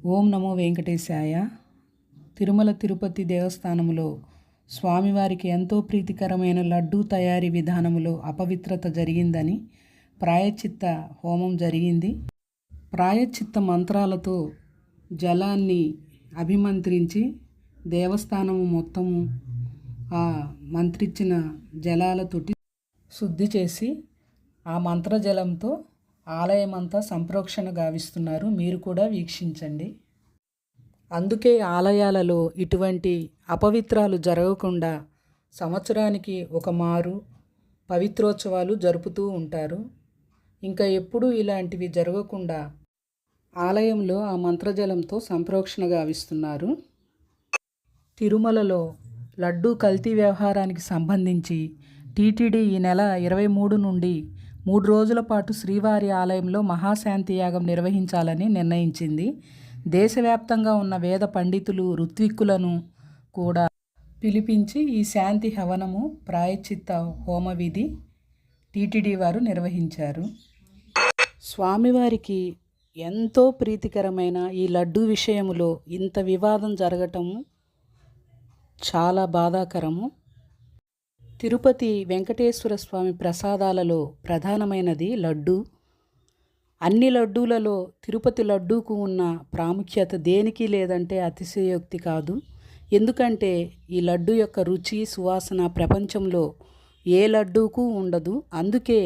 ఓం నమో వెంకటేశాయ. తిరుమల తిరుపతి దేవస్థానములో స్వామివారికి ఎంతో ప్రీతికరమైన లడ్డూ తయారీ విధానములో అపవిత్రత జరిగిందని ప్రాయశ్చిత్త హోమం జరిగింది. ప్రాయశ్చిత్త మంత్రాలతో జలాన్ని అభిమంత్రించి దేవస్థానము మొత్తము ఆ మంత్రించిన జలాలతోటి శుద్ధి చేసి ఆ మంత్రజలంతో ఆలయమంతా సంప్రోక్షణ గావిస్తున్నారు. మీరు కూడా వీక్షించండి. అందుకే ఆలయాలలో ఇటువంటి అపవిత్రాలు జరగకుండా సంవత్సరానికి ఒక మారు పవిత్రోత్సవాలు జరుపుతూ ఉంటారు. ఇంకా ఎప్పుడూ ఇలాంటివి జరగకుండా ఆలయంలో ఆ మంత్రజలంతో సంప్రోక్షణ గావిస్తున్నారు. తిరుమలలో లడ్డూ కల్తీ వ్యవహారానికి సంబంధించి టీటీడీ ఈ నెల 23 నుండి 3 రోజుల పాటు శ్రీవారి ఆలయంలో మహాశాంతి యాగం నిర్వహించాలని నిర్ణయించింది. దేశవ్యాప్తంగా ఉన్న వేద పండితులు ఋత్విక్కులను కూడా పిలిపించి ఈ శాంతి హవనము ప్రాయశ్చిత్త హోమ విధి టీటీడీ వారు నిర్వహించారు. స్వామివారికి ఎంతో ప్రీతికరమైన ఈ లడ్డూ విషయములో ఇంత వివాదం జరగటము చాలా బాధాకరము. తిరుపతి వెంకటేశ్వర స్వామి ప్రసాదాలలో ప్రధానమైనది లడ్డు. అన్ని లడ్డూలలో తిరుపతి లడ్డూకు ఉన్న ప్రాముఖ్యత దేనికి లేదంటే అతిశయోక్తి కాదు. ఎందుకంటే ఈ లడ్డు యొక్క రుచి సువాసన ప్రపంచంలో ఏ లడ్డూకు ఉండదు. అందుకే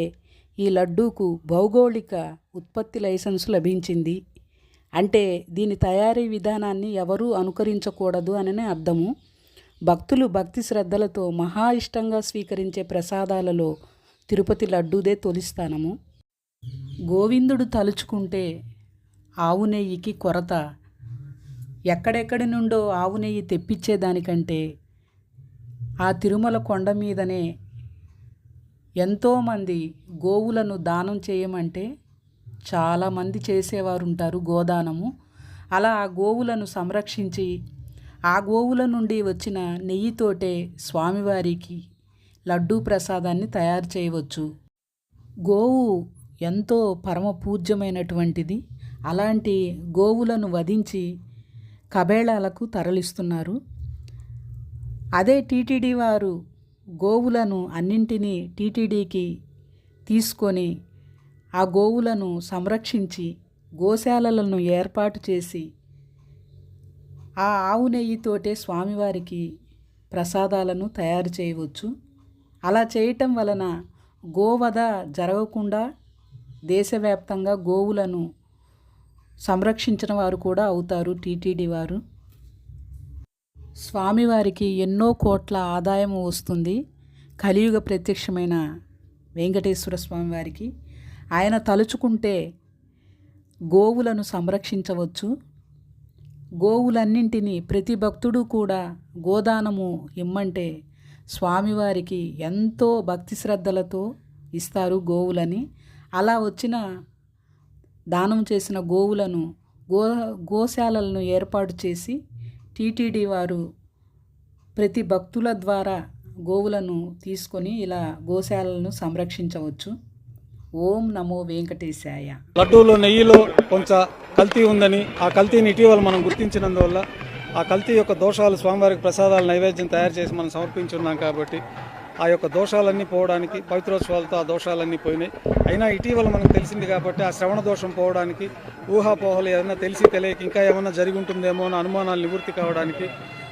ఈ లడ్డూకు భౌగోళిక ఉత్పత్తి లైసెన్స్ లభించింది. అంటే దీని తయారీ విధానాన్ని ఎవరూ అనుకరించకూడదు అని అర్థము. భక్తులు భక్తి శ్రద్ధలతో మహా ఇష్టంగా స్వీకరించే ప్రసాదాలలో తిరుపతి లడ్డూదే తొలి స్థానము. గోవిందుడు తలుచుకుంటే ఆవు నెయ్యికి కొరత. ఎక్కడెక్కడి నుండో ఆవు నెయ్యి తెప్పించేదానికంటే ఆ తిరుమల కొండ మీదనే ఎంతోమంది గోవులను దానం చేయమంటే చాలామంది చేసేవారు ఉంటారు గోదానము. అలా ఆ గోవులను సంరక్షించి ఆ గోవుల నుండి వచ్చిన నెయ్యితోటే స్వామివారికి లడ్డూ ప్రసాదాన్ని తయారు చేయవచ్చు. గోవు ఎంతో పరమ పూజ్యమైనటువంటిది. అలాంటి గోవులను వధించి కబేళాలకు తరలిస్తున్నారు. అదే టీటీడీ వారు గోవులను అన్నింటినీ టీటీడీకి తీసుకొని ఆ గోవులను సంరక్షించి గోశాలలను ఏర్పాటు చేసి ఆ ఆవు నెయ్యితోటే స్వామివారికి ప్రసాదాలను తయారు చేయవచ్చు. అలా చేయటం వలన గోవధ జరగకుండా దేశవ్యాప్తంగా గోవులను సంరక్షించిన వారు కూడా అవుతారు టీటీడీ వారు. స్వామివారికి ఎన్నో కోట్ల ఆదాయం వస్తుంది. కలియుగ ప్రత్యక్షమైన వెంకటేశ్వర స్వామివారికి ఆయన తలుచుకుంటే గోవులను సంరక్షించవచ్చు. గోవులన్నింటినీ ప్రతి భక్తుడు కూడా గోదానము ఇమ్మంటే స్వామివారికి ఎంతో భక్తి శ్రద్ధలతో ఇస్తారు గోవులని. అలా వచ్చిన దానం చేసిన గోవులను గోశాలలను ఏర్పాటు చేసి టీటీడీ వారు ప్రతి భక్తుల ద్వారా గోవులను తీసుకొని ఇలా గోశాలలను సంరక్షించవచ్చు. ఓం నమో వెంకటేశాయ. లడ్డూలో నెయ్యిలో కొంచెం కల్తీ ఉందని ఆ కల్తీని ఇటీవల మనం గుర్తించినందువల్ల ఆ కల్తీ యొక్క దోషాలు స్వామివారికి ప్రసాదాల నైవేద్యం తయారు చేసి మనం సమర్పించున్నాం కాబట్టి ఆ యొక్క దోషాలన్నీ పోవడానికి పవిత్రోత్సవాలతో ఆ దోషాలన్నీ పోయినాయి. అయినా ఇటీవల మనకు తెలిసింది కాబట్టి ఆ శ్రవణ దోషం పోవడానికి ఊహాపోహలు ఏదైనా తెలిసి తెలియక ఇంకా ఏమన్నా జరిగి ఉంటుందేమో అన్న అనుమానాలు నివృత్తి కావడానికి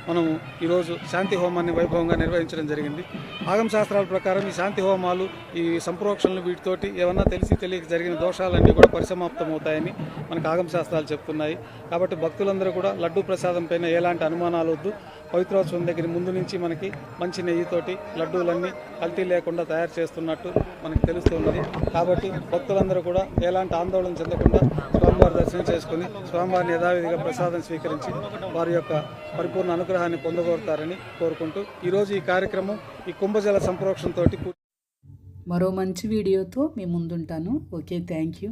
మనం ఈరోజు శాంతి హోమాన్ని వైభవంగా నిర్వహించడం జరిగింది. ఆగమ శాస్త్రాల ప్రకారం ఈ శాంతి హోమాలు ఈ సంప్రోక్షణలు వీటితోటి ఏమన్నా తెలిసి తెలియక జరిగిన దోషాలన్నీ కూడా పరిసమాప్తమవుతాయని మనకు ఆగమ శాస్త్రాలు చెప్తున్నాయి. కాబట్టి భక్తులందరూ కూడా లడ్డూ ప్రసాదం పైన ఎలాంటి అనుమానాలు వద్దు. పవిత్రోత్సవం దగ్గర ముందు నుంచి మనకి మంచి నెయ్యితోటి లడ్డూలన్నీ కల్తీ లేకుండా తయారు చేస్తున్నట్టు మనకు తెలుస్తున్నది. కాబట్టి భక్తులందరూ కూడా ఎలాంటి ఆందోళన చెందకుండా స్వామివారి దర్శనం చేసుకుని స్వామివారిని యథావిధిగా ప్రసాదం స్వీకరించి వారి యొక్క పరిపూర్ణ అనుగ్రహాన్ని పొందగోరుతారని కోరుకుంటూ ఈరోజు ఈ కార్యక్రమం ఈ కుంభజల సంప్రోక్షణతో మరో మంచి వీడియోతో మీ ముందుంటాను. Okay, thank you.